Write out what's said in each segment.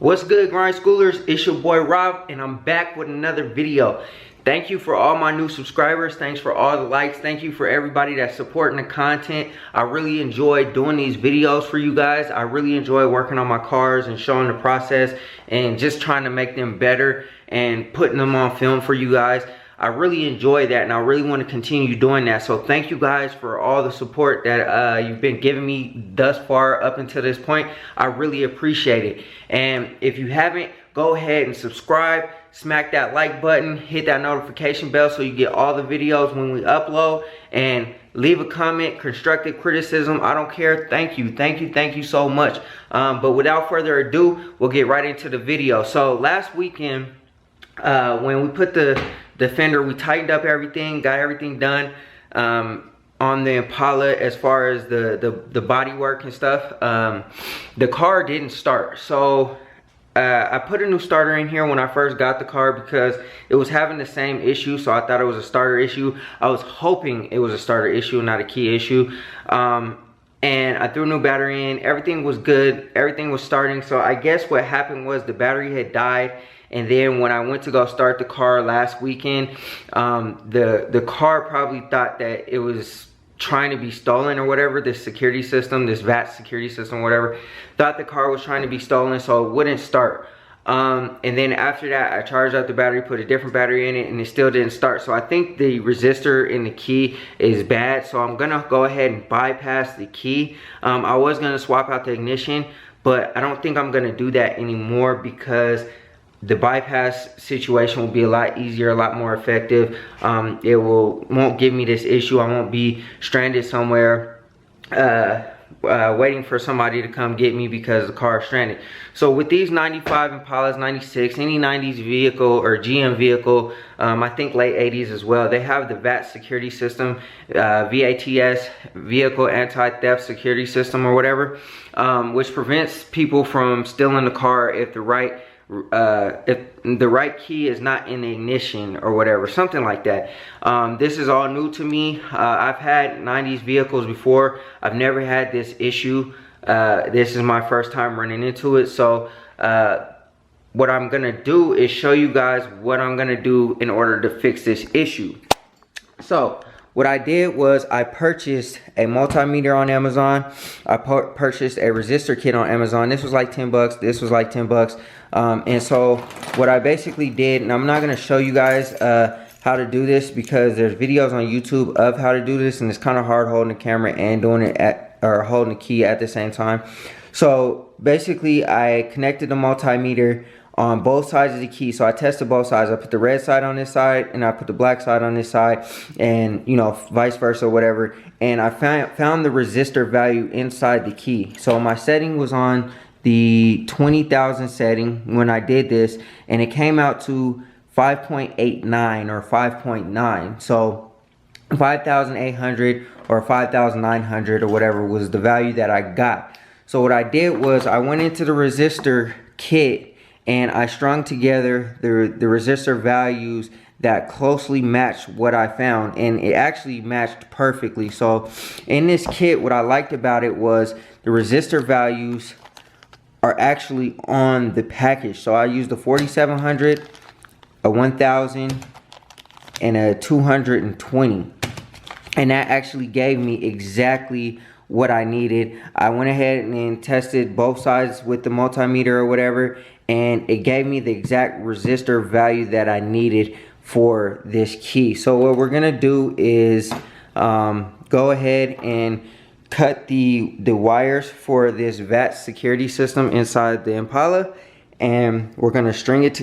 What's good, grind schoolers? It's your boy Rob, and I'm back with another video. Thank you for all my new subscribers. Thanks for all the likes. Thank you for everybody that's supporting the content. I really enjoy doing these videos for you guys. I really enjoy working on my cars and showing the process and just trying to make them better and putting them on film for you guys. I really enjoy that, and I really want to continue doing that. So thank you guys for all the support that you've been giving me thus far up until this point. I really appreciate it. And if you haven't, go ahead and subscribe, smack that like button, hit that notification bell so you get all the videos when we upload, and leave a comment, constructive criticism. I don't care. Thank you so much. But without further ado, we'll get right into the video. So last weekend, when we put the fender, we tightened up everything, got everything done on the Impala as far as the body work and stuff. The car didn't start, so I put a new starter in here when I first got the car because it was having the same issue, so I thought it was a starter issue. I was hoping it was a starter issue, not a key issue. And I threw a new battery in. Everything was good, everything was starting. So I guess what happened was the battery had died. And then when I went to go start the car last weekend, the car probably thought that it was trying to be stolen or whatever. This security system, this VATS security system, whatever, thought the car was trying to be stolen, so it wouldn't start. And then after that, I charged up the battery, put a different battery in it, and it still didn't start. So I think the resistor in the key is bad, so I'm gonna go ahead and bypass the key. I was gonna swap out the ignition, but I don't think I'm gonna do that anymore because the bypass situation will be a lot easier, a lot more effective. It won't give me this issue. I won't be stranded somewhere waiting for somebody to come get me because the car is stranded. So with these 95 Impalas, 96, any 90s vehicle or GM vehicle, I think late 80s as well, they have the VATS security system, VATS, vehicle anti-theft security system or whatever, which prevents people from stealing the car if the right key is not in the ignition or whatever, something like that. This is all new to me. I've had 90s vehicles before. I've never had this issue. This is my first time running into it. So what I'm gonna do is show you guys what I'm gonna do in order to fix this issue. So what I did was I purchased a multimeter on Amazon. I purchased a resistor kit on Amazon. This was like 10 bucks. This was like 10 bucks. And so what I basically did, and I'm not going to show you guys how to do this because there's videos on YouTube of how to do this, and it's kind of hard holding the camera and doing it or holding the key at the same time. So basically I connected the multimeter on both sides of the key. So I tested both sides. I put the red side on this side and I put the black side on this side, and you know, vice versa, whatever. And I found the resistor value inside the key. So my setting was on the 20,000 setting when I did this, and it came out to 5.89 or 5.9. So 5,800 or 5,900 or whatever was the value that I got. So what I did was I went into the resistor kit and I strung together the resistor values that closely matched what I found, and it actually matched perfectly. So in this kit, what I liked about it was the resistor values are actually on the package. So I used a 4700, a 1000, and a 220, and that actually gave me exactly what I needed. I went ahead and tested both sides with the multimeter or whatever, and it gave me the exact resistor value that I needed for this key. So what we're gonna do is go ahead and cut the wires for this VATS security system inside the Impala, and we're gonna string it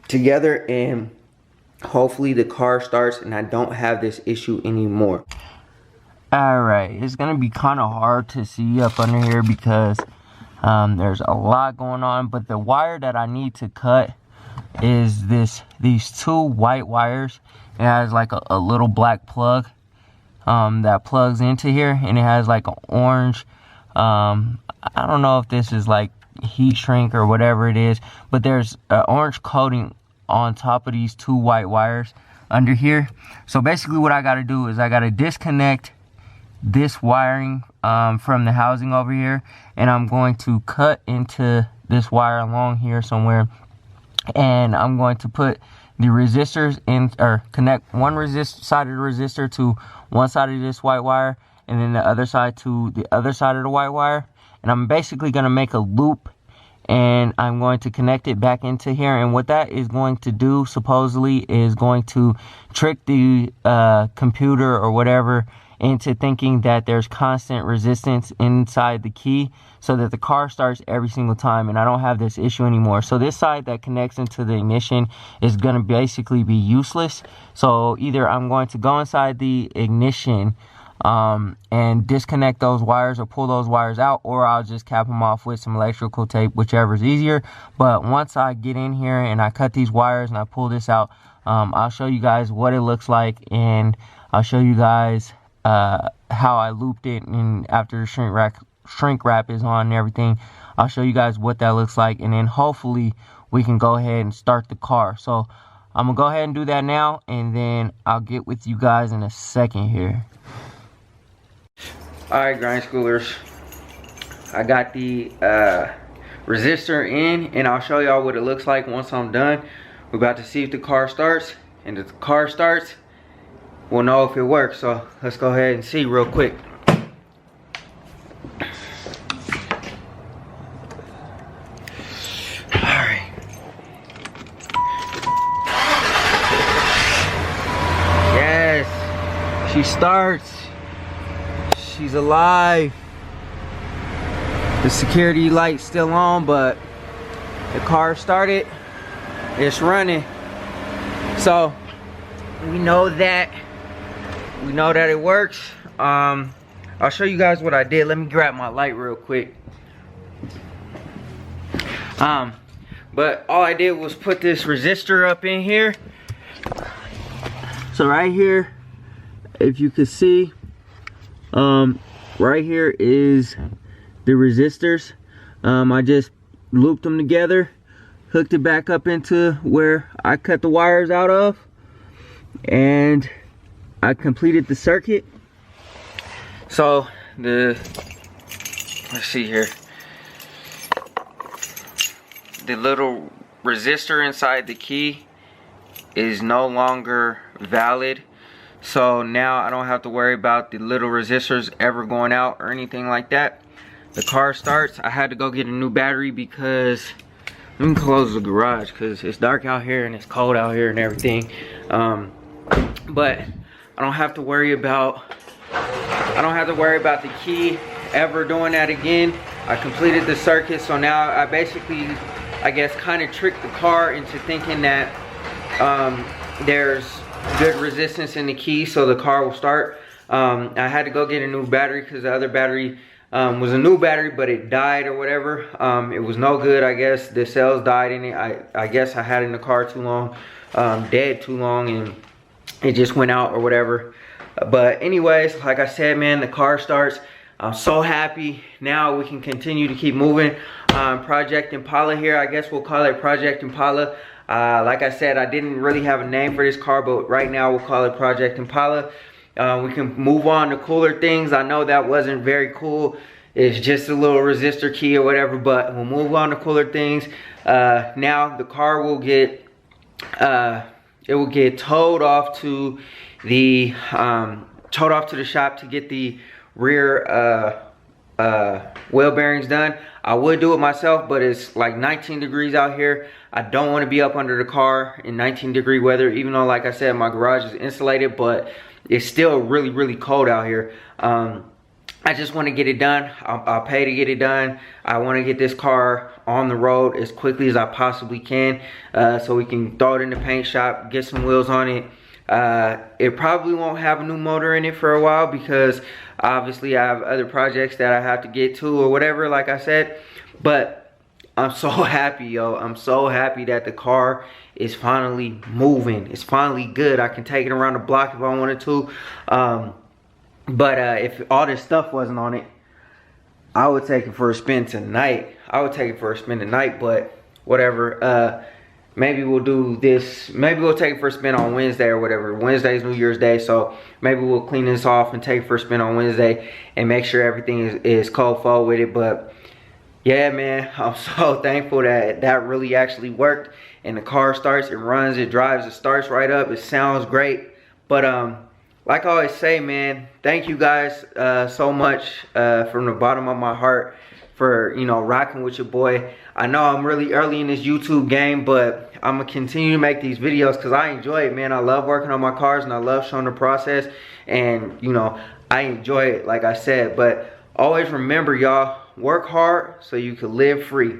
together, and hopefully the car starts and I don't have this issue anymore. Alright, it's gonna be kind of hard to see up under here because there's a lot going on, but the wire that I need to cut is these two white wires. It has like a little black plug that plugs into here, and it has like an orange, I don't know if this is like heat shrink or whatever it is, but there's an orange coating on top of these two white wires under here. So basically what I got to do is I got to disconnect this wiring from the housing over here, and I'm going to cut into this wire along here somewhere, and I'm going to put the resistors in, or connect one side of the resistor to one side of this white wire, and then the other side to the other side of the white wire. And I'm basically going to make a loop, and I'm going to connect it back into here. And what that is going to do, supposedly, is going to trick the computer or whatever into thinking that there's constant resistance inside the key, so that the car starts every single time, and I don't have this issue anymore. So this side that connects into the ignition is going to basically be useless. So either I'm going to go inside the ignition and disconnect those wires or pull those wires out, or I'll just cap them off with some electrical tape, whichever is easier. But once I get in here and I cut these wires and I pull this out, I'll show you guys what it looks like, and I'll show you guys how I looped it, and after the shrink wrap is on and everything, I'll show you guys what that looks like, and then hopefully we can go ahead and start the car. So I'm gonna go ahead and do that now, and then I'll get with you guys in a second here. Alright, grind schoolers, I got the resistor in, and I'll show y'all what it looks like once I'm done. We're about to see if the car starts, and if the car starts, we'll know if it works. So let's go ahead and see real quick. Alright. Yes, she starts. She's alive. The security light's still on, but the car started. It's running. So we know that it works. I'll show you guys what I did. Let me grab my light real quick. But all I did was put this resistor up in here. So right here, if you can see, right here is the resistors. I just looped them together, hooked it back up into where I cut the wires out of, and I completed the circuit. So let's see here, the little resistor inside the key is no longer valid. So now I don't have to worry about the little resistors ever going out or anything like that. The car starts. I had to go get a new battery because, let me close the garage because it's dark out here and it's cold out here and everything. But I don't have to worry about the key ever doing that again. I completed the circuit, so now I basically, I guess, kind of tricked the car into thinking that there's good resistance in the key, so the car will start. I had to go get a new battery because the other battery was a new battery, but it died or whatever. It was no good, I guess. The cells died in it. I guess I had it in the car too long, dead too long, and it just went out or whatever. But anyways, like I said, man, the car starts. I'm so happy. Now we can continue to keep moving. Project Impala here, I guess we'll call it Project Impala. Like I said, I didn't really have a name for this car, but right now we'll call it Project Impala. We can move on to cooler things. I know that wasn't very cool. It's just a little resistor key or whatever, but we'll move on to cooler things. Now the car will get, it will get towed off to the shop to get the rear wheel bearings done. I would do it myself, but it's like 19 degrees out here. I don't want to be up under the car in 19-degree weather, even though, like I said, my garage is insulated, but it's still really, really cold out here. I just want to get it done. I'll pay to get it done. I want to get this car on the road as quickly as I possibly can, so we can throw it in the paint shop, get some wheels on it. It probably won't have a new motor in it for a while because obviously I have other projects that I have to get to or whatever, like I said. But I'm so happy, yo. I'm so happy that the car is finally moving. It's finally good. I can take it around the block if I wanted to. But if all this stuff wasn't on it, I would take it for a spin tonight. But whatever. maybe we'll do this, maybe we'll take it for a spin on Wednesday or whatever. Wednesday's New Year's Day, so maybe we'll clean this off and take it for a spin on Wednesday and make sure everything is cold full with it. But yeah, man, I'm so thankful that that really actually worked, and the car starts, it runs, it drives, it starts right up, it sounds great. But like I always say, man, thank you guys so much from the bottom of my heart for, you know, rocking with your boy. I know I'm really early in this YouTube game, but I'm gonna continue to make these videos because I enjoy it, man. I love working on my cars and I love showing the process, and you know, I enjoy it, like I said. But always remember, y'all, work hard so you can live free.